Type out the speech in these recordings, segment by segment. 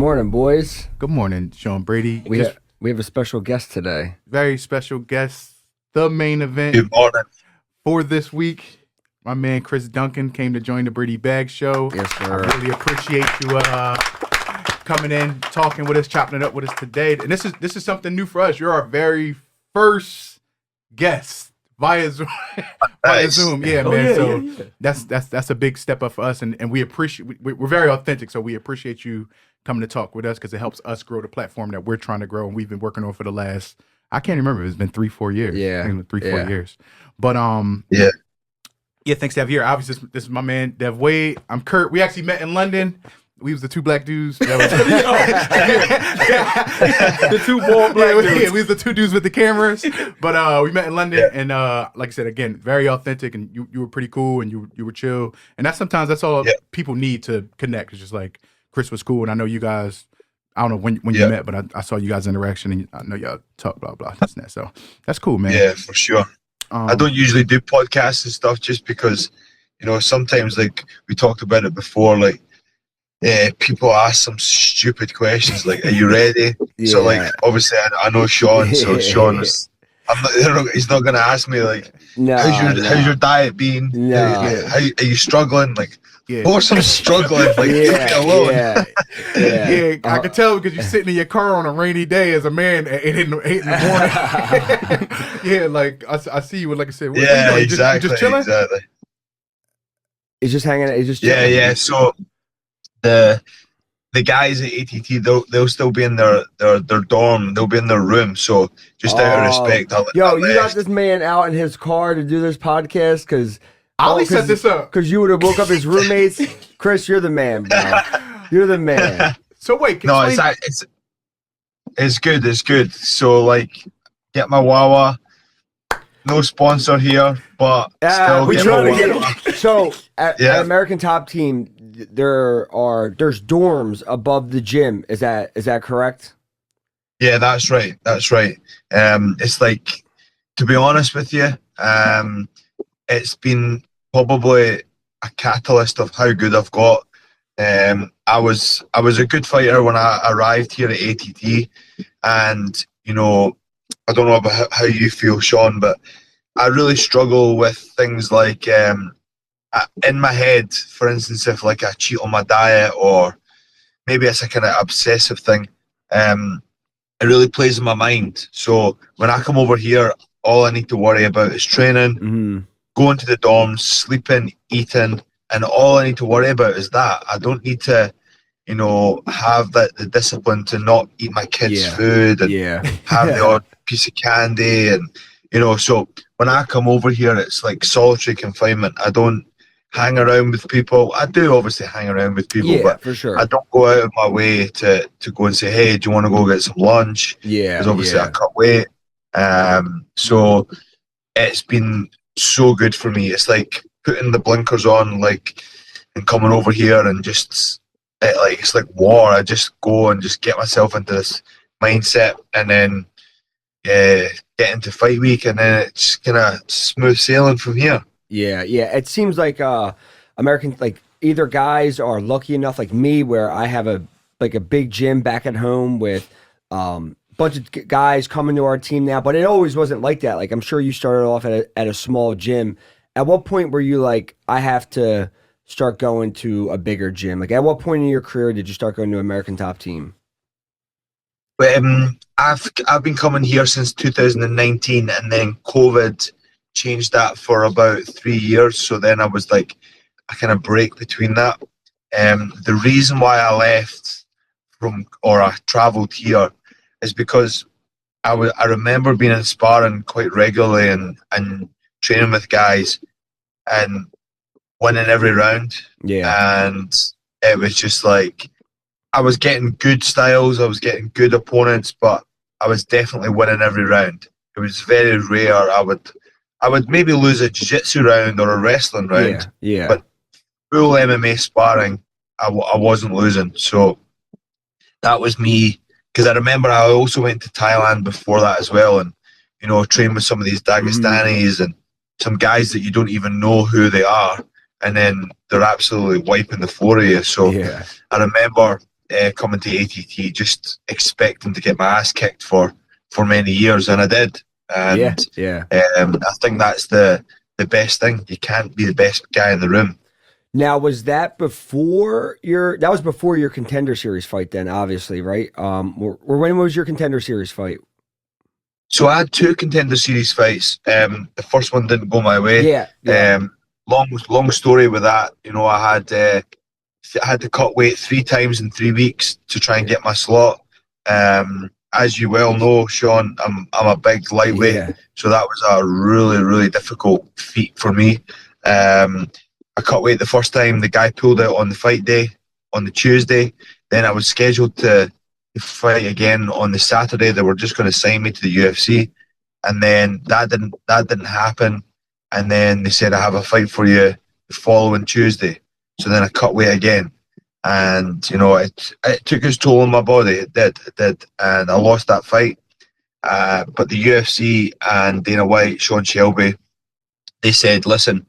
morning, boys. Good morning, Sean Brady. We have a special guest today. Very special guest. The main event Good morning. for this week. My man Chris Duncan came to join the BradyBagz show. Yes, sir. I really appreciate you coming in, talking with us, chopping it up with us today. And this is something new for us. You're our very first guest via Zoom. Via Zoom. Yeah, man. Yeah. That's a big step up for us, and we appreciate. We're very authentic, so we appreciate you coming to talk with us because it helps us grow the platform that we're trying to grow, and we've been working on for the last. I can't remember. It's been 3-4 years. Yeah, 3-4 years. But yeah. Thanks to have you here. Obviously, this is my man Dev Wade. I'm Kurt. We actually met in London. We was the two black dudes. The two bald black dudes. Yeah, we was the two dudes with the cameras. But we met in London, and like I said, again, very authentic, and you were pretty cool, and you were chill, and that's all people need to connect. It's just like Chris was cool, and I know you guys. I don't know when you met, but I saw you guys' interaction, and I know y'all talk blah blah this and that. So that's cool, man. Yeah, for sure. I don't usually do podcasts and stuff just because, sometimes like we talked about it before, like people ask some stupid questions like, "Are you ready?" Yeah. So like obviously I know Sean, so Sean was. He's not gonna ask me like, how's your diet been? How are you struggling? Like, of course I'm struggling. Like, leave me alone. Yeah, I can tell because you're sitting in your car on a rainy day as a man at 8 in the morning. Yeah, like I see you. Like I said, exactly. Just chilling. Exactly. He's just hanging out. He's just chilling. Yeah. So the guys at ATT, they'll still be in their dorm. They'll be in their room. So just out of respect, you got this man out in his car to do this podcast because Ali set this up because you would have woke up his roommates. Chris, you're the man, bro. You're the man. So wait, it's good. It's good. So like, get my Wawa. No sponsor here, but still we get try my to Wawa. get. So at American Top Team, there's dorms above the gym. Is that correct? Yeah, that's right. It's like, to be honest with you, it's been probably a catalyst of how good I've got. I was a good fighter when I arrived here at ATT, and I don't know about how you feel, Sean, but I really struggle with things like in my head, for instance, if like I cheat on my diet or maybe it's a kind of obsessive thing, it really plays in my mind. So when I come over here, all I need to worry about is training, going to the dorms, sleeping, eating, and all I need to worry about is that. I don't need to, have the discipline to not eat my kids' food and have the odd piece of candy. And, so when I come over here, it's like solitary confinement. I don't hang around with people. I do obviously hang around with people, but for sure. I don't go out of my way to go and say, hey, do you want to go get some lunch? Yeah. Because obviously I cut weight. So it's been so good for me. It's like putting the blinkers on, like, and coming over here and just, it's like war. I just go and just get myself into this mindset and then get into fight week, and then it's kind of smooth sailing from here. Yeah. It seems like American, like either guys are lucky enough, like me, where I have a big gym back at home with bunch of guys coming to our team now, but it always wasn't like that. Like I'm sure you started off at a small gym. At what point were you like, I have to start going to a bigger gym? Like at what point in your career did you start going to American Top Team? I've been coming here since 2019, and then COVID changed that for about 3 years. So then I was like a kind of break between that. The reason why I left I traveled here is because I remember being in sparring quite regularly and training with guys and winning every round. Yeah. And it was just like, I was getting good styles, I was getting good opponents, but I was definitely winning every round. It was very rare. I would maybe lose a jiu-jitsu round or a wrestling round. Yeah. But full MMA sparring, I wasn't losing. So that was me. Because I remember I also went to Thailand before that as well, and trained with some of these Dagestanis and some guys that you don't even know who they are, and then they're absolutely wiping the floor of you. So I remember coming to ATT, just expecting to get my ass kicked for many years, and I did. And I think that's the best thing. You can't be the best guy in the room. Now, was that before that was before your Contender Series fight then, obviously, right? Or when was your Contender Series fight? So I had 2 Contender Series fights. The first one didn't go my way. Yeah. Long story with that. You know, I had to cut weight 3 times in 3 weeks to try and get my slot. As you well know, Sean, I'm a big lightweight, so that was a really, really difficult feat for me. I cut weight the first time. The guy pulled out on the fight day, on the Tuesday. Then I was scheduled to fight again on the Saturday. They were just going to sign me to the UFC, and then that didn't happen. And then they said, I have a fight for you the following Tuesday. So then I cut weight again, and you know it took its toll on my body. It did, and I lost that fight. But the UFC and Dana White, Sean Shelby, they said, listen,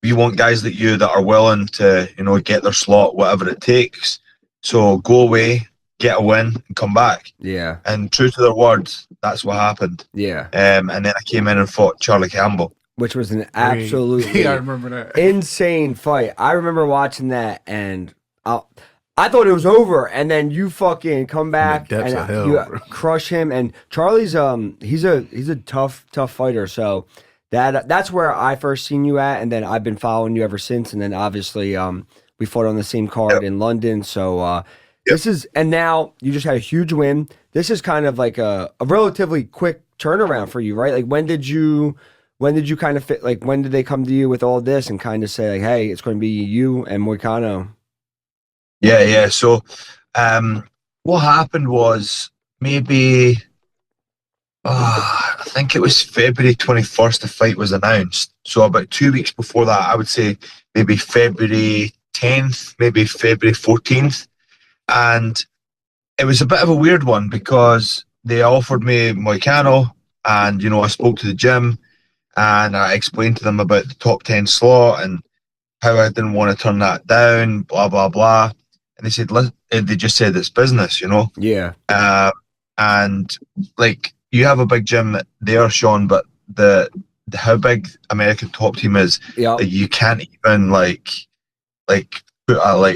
we want guys like you that are willing to, you know, get their slot, whatever it takes. So go away, get a win, and come back. Yeah. And true to their words, that's what happened. Yeah. And then I came in and fought Charlie Campbell, which was an absolutely I remember that. insane fight. I remember watching that, and I thought it was over, and then you fucking come back and you crush him. And Charlie's he's a tough fighter. So that's where I first seen you at, and then I've been following you ever since. And then obviously we fought on the same card in London. So this is, and now you just had a huge win. This is kind of like a relatively quick turnaround for you, right? Like when did you kind of fit, like when did they come to you with all this and kind of say like, hey, it's going to be you and Moicano? Yeah. So what happened was maybe I think it was February 21st the fight was announced. So about 2 weeks before that, I would say maybe February 10th, maybe February 14th. And it was a bit of a weird one because they offered me Moicano, and, you know, I spoke to the gym and I explained to them about the top 10 slot and how I didn't want to turn that down, blah, blah, blah. And they said, they just said it's business, you know? Yeah. And like, you have a big gym there, Sean, but the how big American Top Team is, you can't even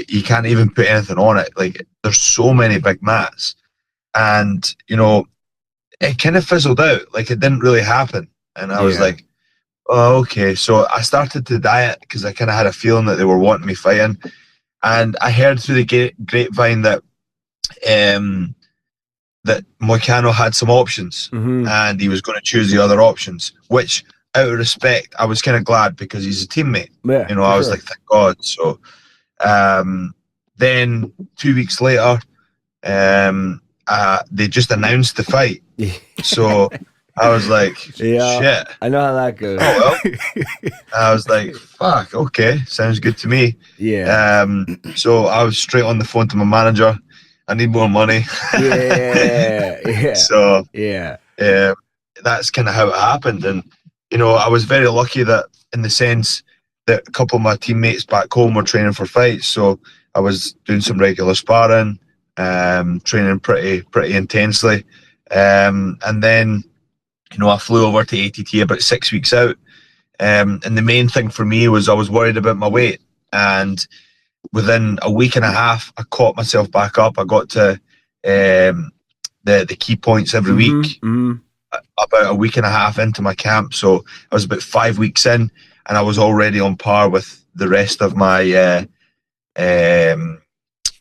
you can't even put anything on it. Like, there's so many big mats, and you know, it kind of fizzled out. Like, it didn't really happen, and I was like, oh, okay. So I started to diet because I kind of had a feeling that they were wanting me fighting, and I heard through the grapevine that that Moicano had some options, and he was going to choose the other options, which, out of respect, I was kind of glad because he's a teammate. Yeah, you know, I was like, thank God. So then 2 weeks later, they just announced the fight. So I was like, shit. I know how that goes. Oh, well. I was like, fuck, okay, sounds good to me. Yeah. So I was straight on the phone to my manager. I need more money. Yeah. So that's kind of how it happened. And, you know, I was very lucky that, in the sense that a couple of my teammates back home were training for fights. So I was doing some regular sparring, training pretty intensely. And then, you know, I flew over to ATT about 6 weeks out. And the main thing for me was I was worried about my weight. And within a week and a half, I caught myself back up. I got to the key points every week, about a week and a half into my camp. So I was about 5 weeks in, and I was already on par with the rest of my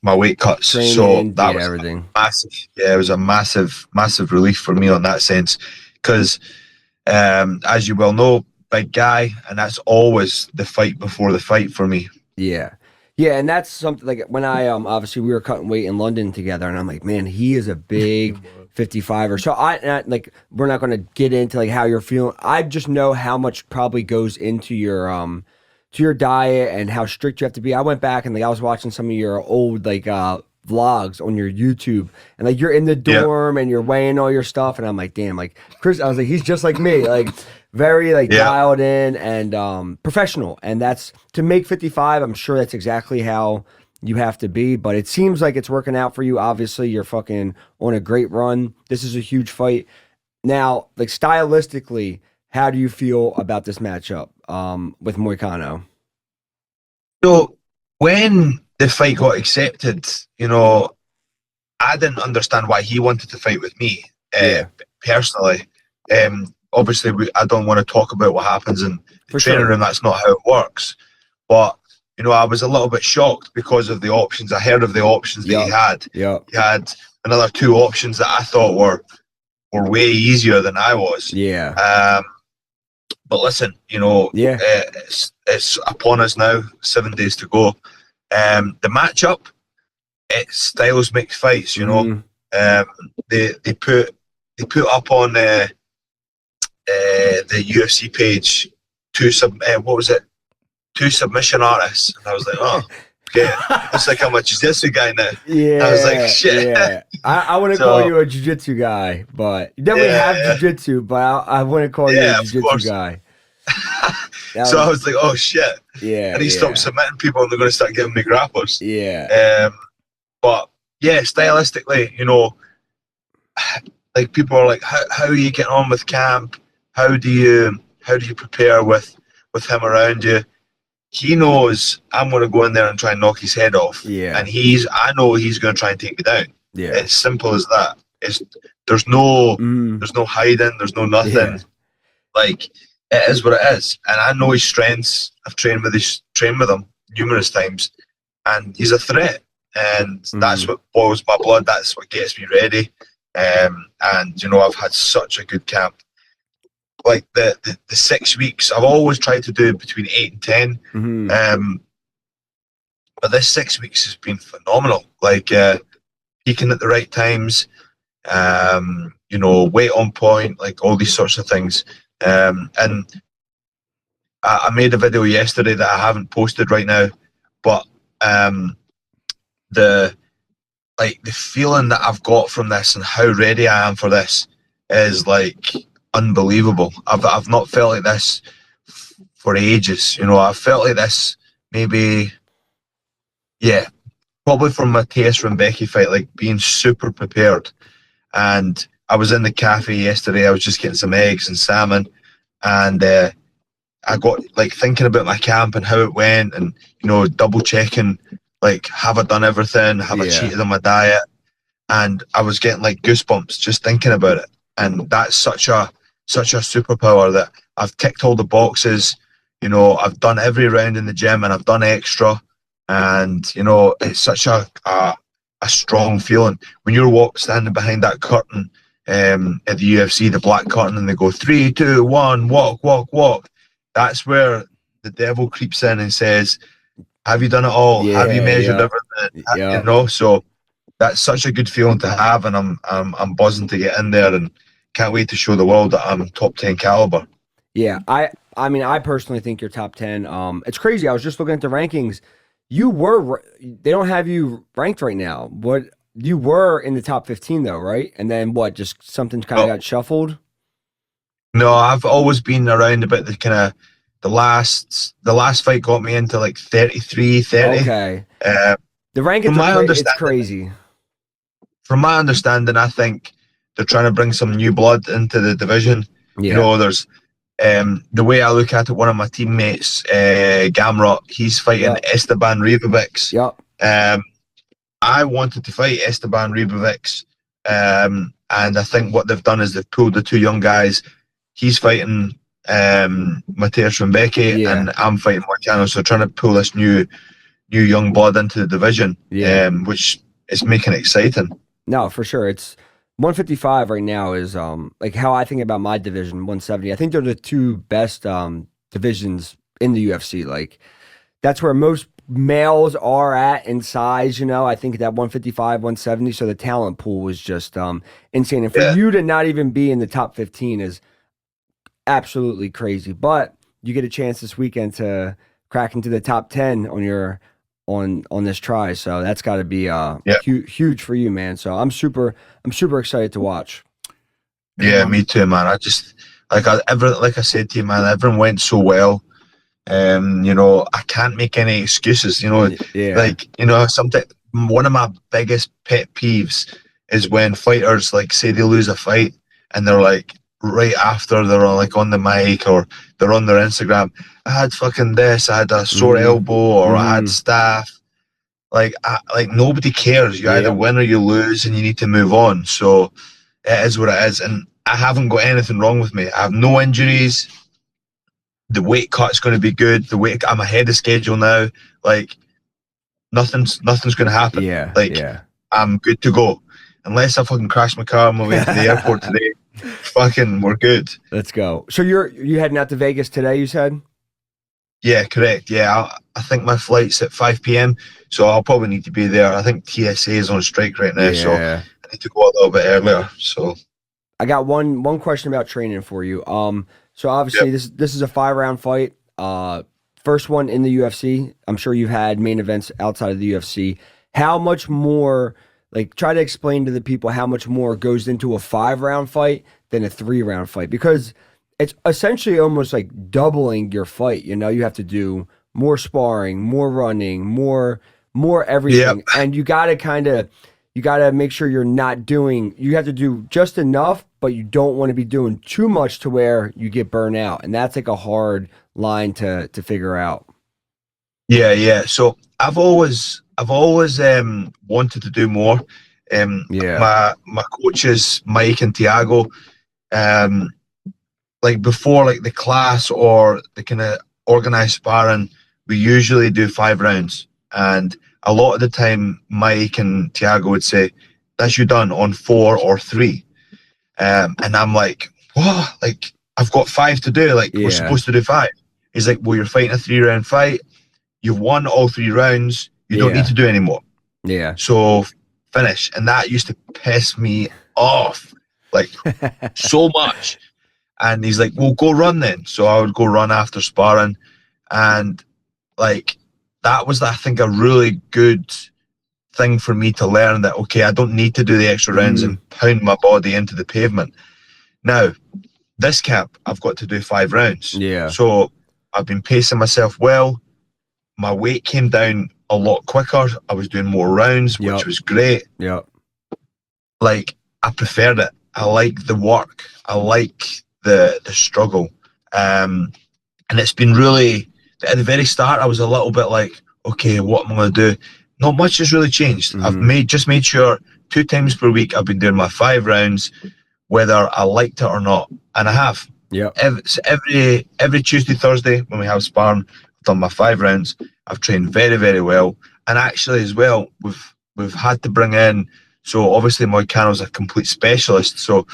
my weight cuts. Training, so that was everything. Massive. Yeah, it was a massive relief for me on that sense, because as you well know, big guy, and that's always the fight before the fight for me. Yeah, and that's something like when I obviously we were cutting weight in London together, and I'm like, man, he is a big 55er. So I like, we're not going to get into like how you're feeling. I just know how much probably goes into your diet and how strict you have to be. I went back and like I was watching some of your old like vlogs on your YouTube, and like you're in the dorm and you're weighing all your stuff, and I'm like, damn, like Chris, I was like, he's just like me, like very like dialed in and professional. And that's to make 55. I'm sure that's exactly how you have to be. But it seems like it's working out for you. Obviously, you're fucking on a great run. This is a huge fight. Now, like stylistically, how do you feel about this matchup with Moicano? So when the fight got accepted, you know, I didn't understand why he wanted to fight with me personally. Obviously, I don't want to talk about what happens in the training room. That's not how it works. But, you know, I was a little bit shocked because of the options. I heard of the options that he had. Yeah. He had another 2 options that I thought were way easier than I was. Yeah. But listen, you know, it's upon us now. 7 days to go. The matchup, it's styles makes fights. You know, they put up on the UFC page 2 submission artists, and I was like, oh, okay, it's like I'm a jiu-jitsu guy now. Yeah, I was like, shit. Yeah. I wouldn't call you a jiu-jitsu guy, but you definitely have jiu-jitsu, but I wouldn't call you a jiu-jitsu guy. So I was like, oh shit. Yeah. And he stopped submitting people and they're going to start giving me grapplers. Yeah. But yeah, stylistically, you know, like people are like, how are you getting on with camp? How do you prepare with him around you? He knows I'm going to go in there and try and knock his head off. Yeah. And I know he's going to try and take me down. Yeah. It's simple as that. There's no hiding. There's no nothing. Yeah. Like, it is what it is. And I know his strengths. I've trained with him numerous times. And he's a threat. And that's what boils my blood. That's what gets me ready. And, you know, I've had such a good camp. Like the 6 weeks, I've always tried to do between 8 and 10. But this 6 weeks has been phenomenal. Like peaking at the right times, you know, weight on point, like all these sorts of things. And I made a video yesterday that I haven't posted right now, but the feeling that I've got from this and how ready I am for this is like unbelievable. I've not felt like this for ages. You know, I've felt like this maybe, probably from my T.S. Becky fight, like being super prepared. And I was in the cafe yesterday. I was just getting some eggs and salmon, and I got like thinking about my camp and how it went, and you know, double checking, like, have I done everything? Have I cheated on my diet? And I was getting like goosebumps just thinking about it. And that's such a superpower that I've ticked all the boxes. You know, I've done every round in the gym and I've done extra. And you know, it's such a strong feeling when you're standing behind that curtain at the UFC, the black curtain, and they go 3, 2, 1, walk, walk, walk. That's where the devil creeps in and says, have you done it all? Have you measured everything? You know, so that's such a good feeling to have, and I'm buzzing to get in there and can't wait to show the world that I'm top 10 caliber. Yeah, I mean, I personally think you're top 10. It's crazy. I was just looking at the rankings. They don't have you ranked right now. What, you were in the top 15 though, right? And then what? Just something kind of got shuffled. No, I've always been around about the kind of the last fight got me into like 33, 30. Okay. The rankings it's crazy. From my understanding, I think they're trying to bring some new blood into the division. Yeah. You know, there's the way I look at it, one of my teammates, Gamrot, he's fighting Esteban Ribovics. Yep. I wanted to fight Esteban Ribovics, and I think what they've done is they've pulled the 2 young guys. He's fighting Mateus Rembeke, and I'm fighting Moicano. So trying to pull this new young blood into the division, which is making it exciting. No, for sure. It's 155 right now is like how I think about my division, 170. I think they're the 2 best divisions in the UFC. Like that's where most males are at in size, you know. I think that 155, 170. So the talent pool was just insane. And for you to not even be in the top 15 is absolutely crazy. But you get a chance this weekend to crack into the top 10 on your on this try, so that's got to be huge for you, man. So I'm super excited to watch. Yeah, me too, man. I just like I said to you, man, everyone went so well. I can't make any excuses. Something. One of my biggest pet peeves is when fighters like say they lose a fight and they're like right after they're on the mic or they're on their Instagram. I had fucking this. I had a sore elbow or I had staph. Like nobody cares. You either win or you lose, and you need to move on. So it is what it is, and I haven't got anything wrong with me. I have no injuries. The weight cut's going to be good. I'm ahead of schedule now. Like nothing's going to happen. I'm good to go. Unless I fucking crash my car on my way to the airport today, fucking we're good. Let's go. So you heading out to Vegas today, you said? Yeah, correct. Yeah, I think my flight's at 5 p.m, so I'll probably need to be there. I think TSA is on strike right now, so I need to go a little bit earlier. So I got one question about training for you. So obviously this is a 5-round fight. First one in the UFC. I'm sure you've had main events outside of the UFC. How much more, like, try to explain to the people how much more goes into a 5-round fight than a 3-round fight, because it's essentially almost like doubling your fight. You have to do more sparring, more running, more everything. And you got to make sure you have to do just enough, but you don't want to be doing too much to where you get burnt out. And that's like a hard line to figure out. Yeah. So I've always wanted to do more. My coaches, Mike and Tiago, like before, like the class or the kind of organized sparring, we usually do 5 rounds. And a lot of the time, Mike and Tiago would say, "That's you done on 4 or 3." And I'm like, "What? Like, I've got 5 to do. Like, we're supposed to do 5." He's like, "Well, you're fighting a 3-round fight. You've won all 3 rounds. You don't need to do any more. Yeah. So finish." And that used to piss me off, like, so much. And he's like, "Well, go run then." So I would go run after sparring. And, like, that was, I think, a really good thing for me to learn that, okay, I don't need to do the extra rounds and pound my body into the pavement. Now, this camp, I've got to do 5 rounds. Yeah. So I've been pacing myself well. My weight came down a lot quicker. I was doing more rounds, which was great. Yeah. Like, I preferred it. I like the work. I like the struggle. And it's been really, at the very start, I was a little bit like, okay, what am I going to do? Not much has really changed. I've made sure 2 times per week I've been doing my 5 rounds, whether I liked it or not. And I have. Yeah. Every Tuesday, Thursday, when we have sparring, I've done my 5 rounds. I've trained very, very well. And actually as well, we've had to bring in, so obviously Moicano's a complete specialist. So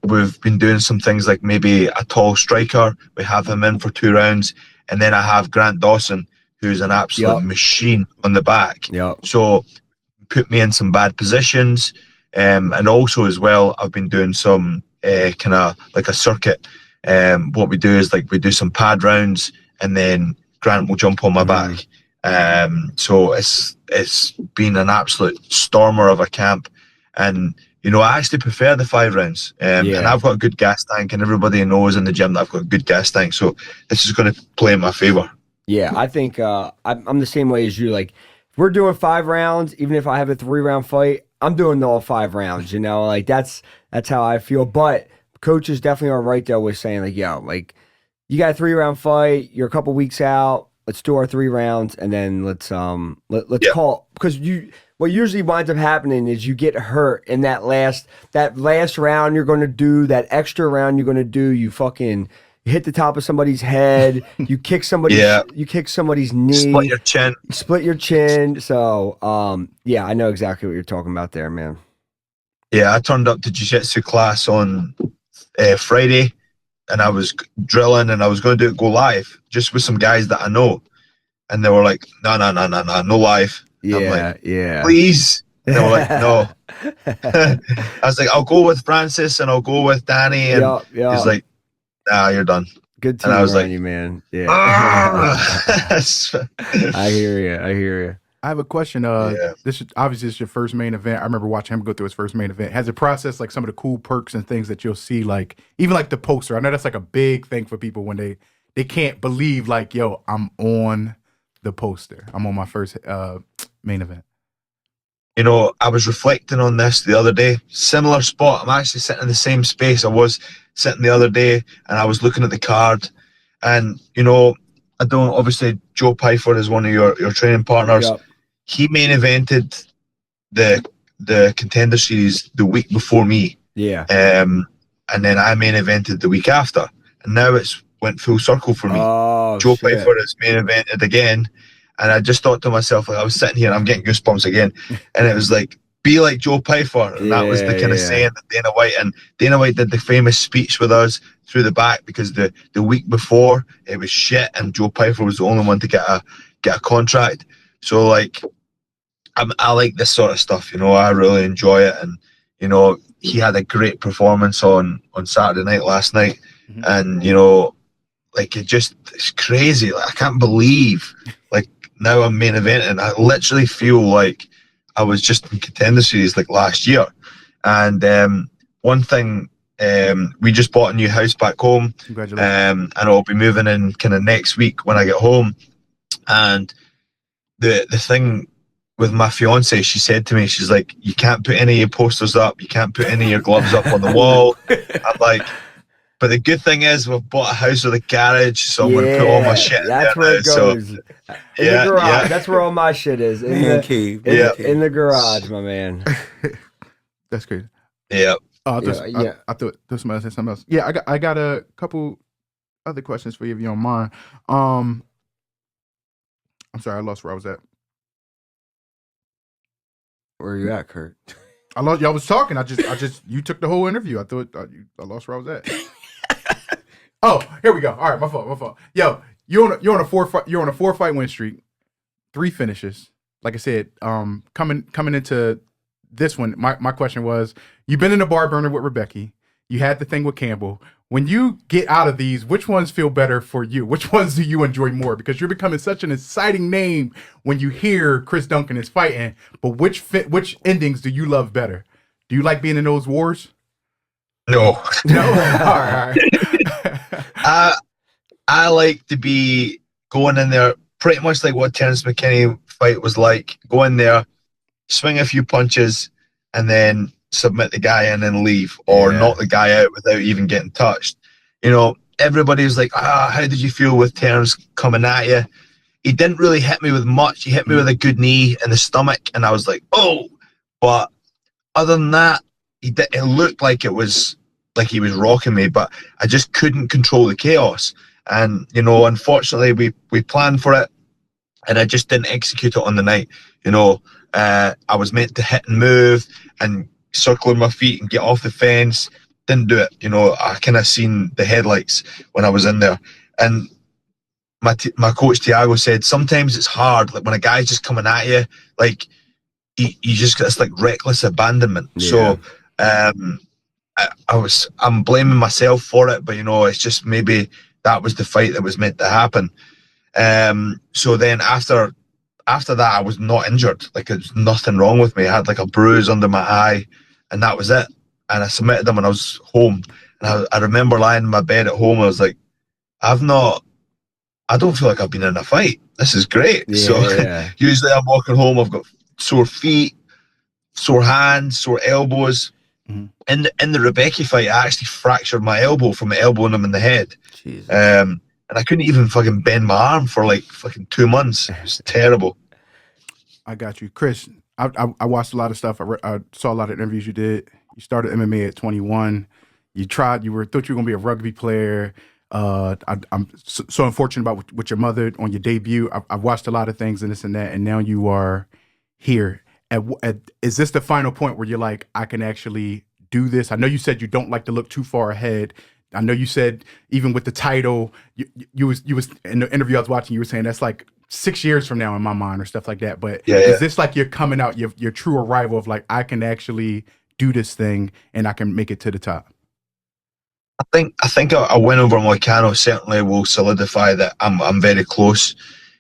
we've been doing some things like maybe a tall striker. We have him in for 2 rounds. And then I have Grant Dawson, who's an absolute machine on the back. So put me in some bad positions. And also as well, I've been doing some kind of like a circuit. What we do is, like, we do some pad rounds and then Grant will jump on my back. So it's been an absolute stormer of a camp. And, I actually prefer the 5 rounds. And I've got a good gas tank, and everybody knows in the gym that I've got a good gas tank. So this is going to play in my favor. Yeah, I think I'm the same way as you. Like, if we're doing 5 rounds, even if I have a 3-round fight, I'm doing all 5 rounds. Like that's how I feel. But coaches definitely are right there with saying, like, yo, like, you got a 3-round fight, you're a couple weeks out, let's do our 3 rounds, and then let's call, because what usually winds up happening is you get hurt in that last round you're going to do, that extra round you're going to do, you hit the top of somebody's head, you kick somebody's knee, split your chin. So I know exactly what you're talking about there, man. Yeah, I turned up to jiu-jitsu class on Friday, and I was drilling, and I was going to go live just with some guys that I know, and they were like, no live. Yeah, I'm like, yeah. Please. And they were like, no. I was like, I'll go with Francis and I'll go with Danny, and he's like, nah, you're done. Good team, and I was like, man. Yeah. I hear you. I have a question. This is your first main event. I remember watching him go through his first main event. Has it processed like some of the cool perks and things that you'll see, like even like the poster? I know that's like a big thing for people when they they can't believe like, yo, I'm on the poster. I'm on my first main event. You know, I was reflecting on this the other day. Similar spot. I'm actually sitting in the same space I was sitting the other day, and I was looking at the card. And, you know, I don't, obviously, Joe Pyfer is one of your training partners. Yep. He main evented the Contender Series the week before me. Yeah. And then I main evented the week after. And now it's went full circle for me. Oh, Joe shit. Pyfer is main evented again. And I just thought to myself, like, I was sitting here and I'm getting goosebumps again. And it was like, be like Joe Pyfer. And that was the kind of saying that Dana White did the famous speech with us through the back, because the week before it was shit and Joe Pyfer was the only one to get a contract. So like, I like this sort of stuff, you know, I really enjoy it. And, you know, he had a great performance on Saturday night last night. Mm-hmm. And, you know, like it's crazy. Like, I can't believe, like, now I'm main eventing. I literally feel like I was just in Contender Series like last year. And one thing, we just bought a new house back home. Congratulations. And I'll be moving in kind of next week when I get home. And the thing with my fiance, she said to me, she's like, you can't put any of your posters up, you can't put any of your gloves up on the wall. I'm like, but the good thing is we've bought a house with a garage, so I'm going to put all my shit in that's there where now. it goes. So, In the garage. That's where all my shit is. In the garage, my man. That's crazy. Yeah. I thought somebody else said something else. Yeah, I got a couple other questions for you if you don't mind. I'm sorry, I lost where I was at. Where are you at, Kurt? I lost. Y'all was talking. I just you took the whole interview. I thought I lost where I was at. Oh, here we go. All right, my fault. Yo, you're on a 4-fight win streak, 3 finishes. Like I said, coming into this one, my question was, you've been in the bar burner with Rebecca. You had the thing with Campbell. When you get out of these, which ones feel better for you? Which ones do you enjoy more? Because you're becoming such an exciting name when you hear Chris Duncan is fighting. But which endings do you love better? Do you like being in those wars? No. No. All right. I like to be going in there pretty much like what Terrence McKinney fight was like. Go in there, swing a few punches, and then submit the guy in and leave, or knock the guy out without even getting touched. You know, everybody was like, how did you feel with Terrence coming at you? He didn't really hit me with much. He hit me with a good knee in the stomach, and I was like, oh. But other than that, it looked like it was like he was rocking me, but I just couldn't control the chaos. And, you know, unfortunately, we planned for it, and I just didn't execute it on the night. You know, I was meant to hit and move and circling my feet and get off the fence. Didn't do it. You know, I kind of seen the headlights when I was in there. And my coach Tiago said sometimes it's hard, like when a guy's just coming at you, like you just get this like reckless abandonment. So I'm blaming myself for it, but you know, it's just maybe that was the fight that was meant to happen. So then after that, I was not injured. Like, there's nothing wrong with me. I had like a bruise under my eye, and that was it. And I submitted them, and I was home. And I remember lying in my bed at home. I was like, I don't feel like I've been in a fight. This is great. Usually I'm walking home, I've got sore feet, sore hands, sore elbows. Mm-hmm. In the Rebecca fight, I actually fractured my elbow from elbowing him in the head. Jesus. And I couldn't even fucking bend my arm for like fucking 2 months. It was terrible. I got you. Chris, I watched a lot of stuff. I saw a lot of interviews you did. You started MMA at 21. You thought you were going to be a rugby player. I'm so unfortunate about with your mother on your debut. I've watched a lot of things and this and that, and now you are here. Is this the final point where you're like, I can actually do this? I know you said you don't like to look too far ahead. I know you said even with the title, you was in the interview I was watching, you were saying that's like 6 years from now in my mind or stuff like that. But is this like you're coming out, your true arrival of like, I can actually do this thing and I can make it to the top? I think a win over Moicano certainly will solidify that I'm very close.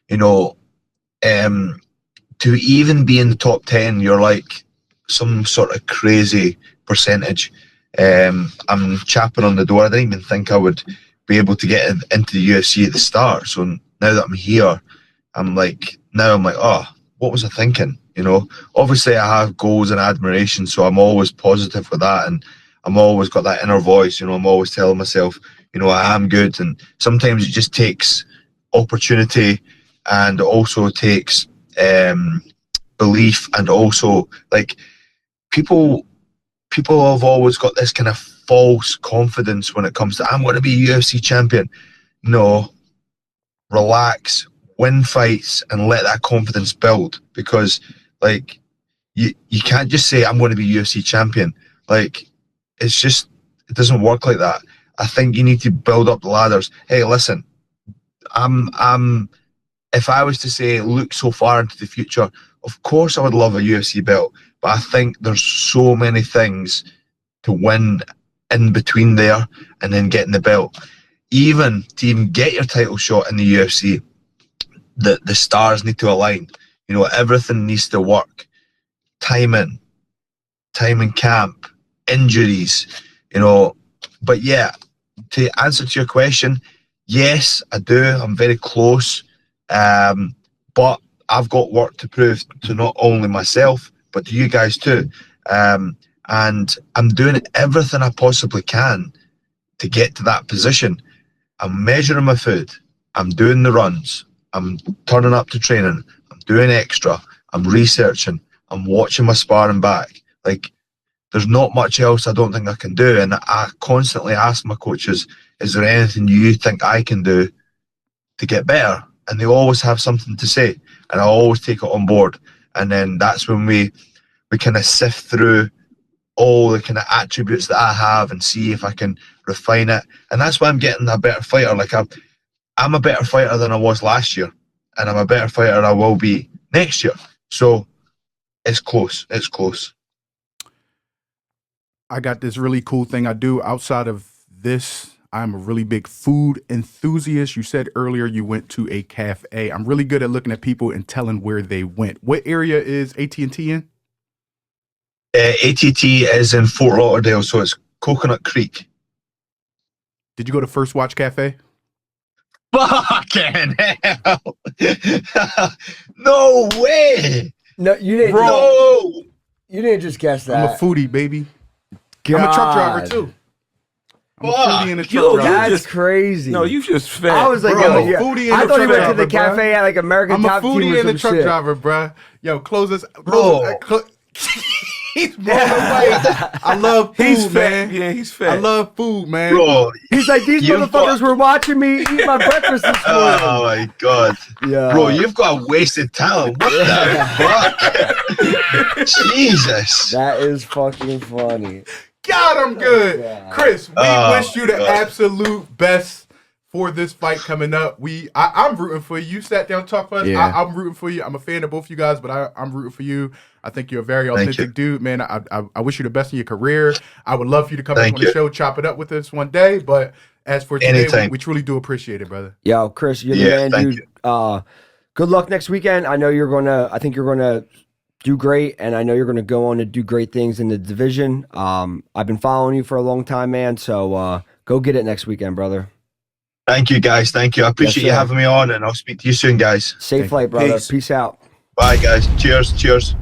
You know, to even be in the top 10, you're like some sort of crazy percentage. I'm chapping on the door. I didn't even think I would be able to get into the UFC at the start. So now that I'm here, I'm like, oh, what was I thinking? You know, obviously I have goals and admiration, so I'm always positive with that, and I'm always got that inner voice. You know, I'm always telling myself, you know, I am good, and sometimes it just takes opportunity, and also takes belief, and also like people have always got this kind of false confidence when it comes to I'm going to be UFC champion. No, relax, win fights, and let that confidence build, because like you can't just say I'm going to be UFC champion. Like it doesn't work like that. I think you need to build up the ladders. Hey, listen, I'm if I was to say look so far into the future, of course I would love a UFC belt, but I think there's so many things to win in between there and then getting the belt. Even to even get your title shot in the UFC, the stars need to align. You know, everything needs to work. Time in camp, injuries, you know. But yeah, to answer to your question, yes, I do. I'm very close. But I've got work to prove to not only myself, but to you guys too. And I'm doing everything I possibly can to get to that position. I'm measuring my food. I'm doing the runs. I'm turning up to training. I'm doing extra. I'm researching. I'm watching my sparring back. Like, there's not much else I don't think I can do. And I constantly ask my coaches, is there anything you think I can do to get better? And they always have something to say. And I always take it on board. And then that's when we kind of sift through all the kind of attributes that I have and see if I can refine it. And that's why I'm getting a better fighter. Like I'm a better fighter than I was last year, and I'm a better fighter than I will be next year. So it's close. It's close. I got this really cool thing I do outside of this. I'm a really big food enthusiast. You said earlier you went to a cafe. I'm really good at looking at people and telling where they went. What area is AT&T in? ATT is in Fort Lauderdale, so it's Coconut Creek. Did you go to First Watch Cafe? Fucking hell. No way. No, you didn't. Bro. You didn't just guess that. I'm a foodie, baby. God. I'm a truck driver, too. I'm a foodie and a truck driver. That's just crazy. No, you just fat. I was like, Bro, yo, foodie and I a thought you truck went to the driver, cafe at like American I'm a Top Team foodie or and a some truck shit. driver, bruh. Yo, close this. Bro. He's blown away. I love food, He's fat. man. Yeah, he's fat. I love food, man. Bro. He's like, these motherfuckers were watching me eat my breakfast this morning. Oh my God. Yeah. Bro, you've got wasted talent. What the fuck? Jesus. That is fucking funny. God, I'm good. God. Chris, we wish you the God. absolute best for this fight coming up. I'm rooting for you. You sat down and talked for us. Yeah. I'm rooting for you. I'm a fan of both you guys, but I'm rooting for you. I think you're a very authentic dude, man. I wish you the best in your career. I would love for you to come back on the show, chop it up with us one day. But as for today, we truly do appreciate it, brother. Yo, Chris, you're the man, dude. Good luck next weekend. I think you're gonna do great, and I know you're gonna go on to do great things in the division. I've been following you for a long time, man. So go get it next weekend, brother. Thank you, guys. Thank you. I appreciate you having me on, and I'll speak to you soon, guys. Safe flight, brother. Peace out. Bye, guys. Cheers. Cheers.